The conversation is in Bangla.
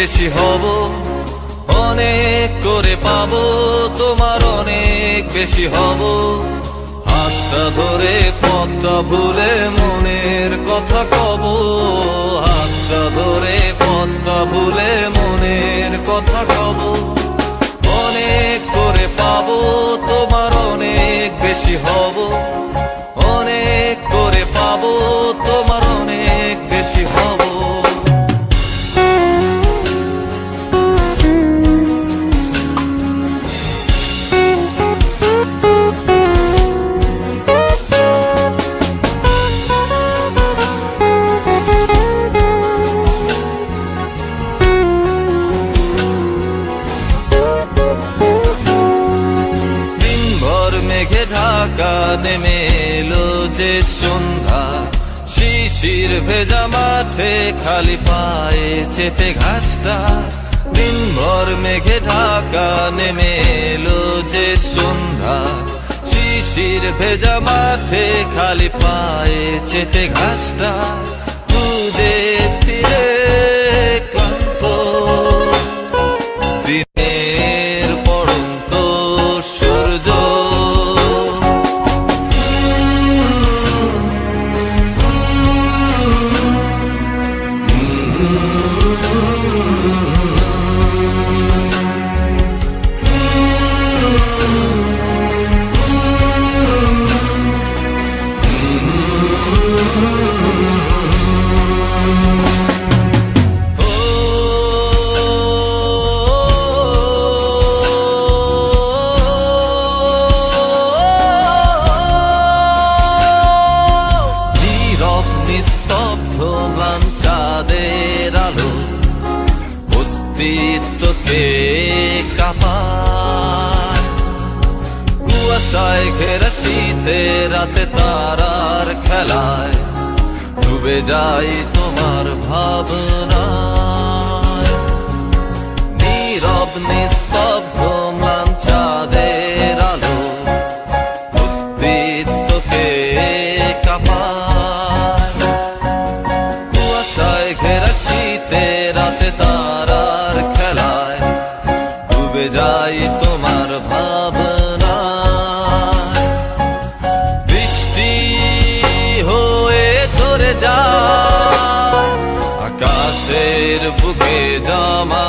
বেশি হব, অনেক করে পাবো, তোমার অনেক বেশি হব। হাতটা ধরে পথটা ভুলে মনের কথা কব, হাতটা ধরে পথটা ভুলে মনের কথা কব। অনেক করে পাবো, তোমার অনেক বেশি হব, অনেক করে পাবো, তোমার অনেক বেশি হব। মেঘে ঢাকা নেমে এলো যে সন্ধ্যা, শিশির ভেজা মাঠে খালি পায়ে চেটে ঘাসটা। দিনভর মেঘে ঢাকা নেমে এলো যে সন্ধ্যা, শিশির ভেজা মাঠে খালি পায়ে চেটে ঘাসটা। খুঁজে ফিরে ক্লান্ত দিনের পড়ন্ত সূর্য, চাঁদের আলো অস্তিত্বকে কাঁপায়। কুয়াশায় ঘেরা শীতে রাতে তারার খেলায় ডুবে যাই তোমার ভাবনায়। নীরব নিস্তব্ধ ম্লান চাঁদের আলো অস্তিত্বকে কাঁপায়। কুয়াশায় ঘেরা শীতে রাতে তারার খেলায় ডুবে যাই তোমার ভাবনায়। বৃষ্টি হয়ে ঝরে যায় আকাশের বুকে জমা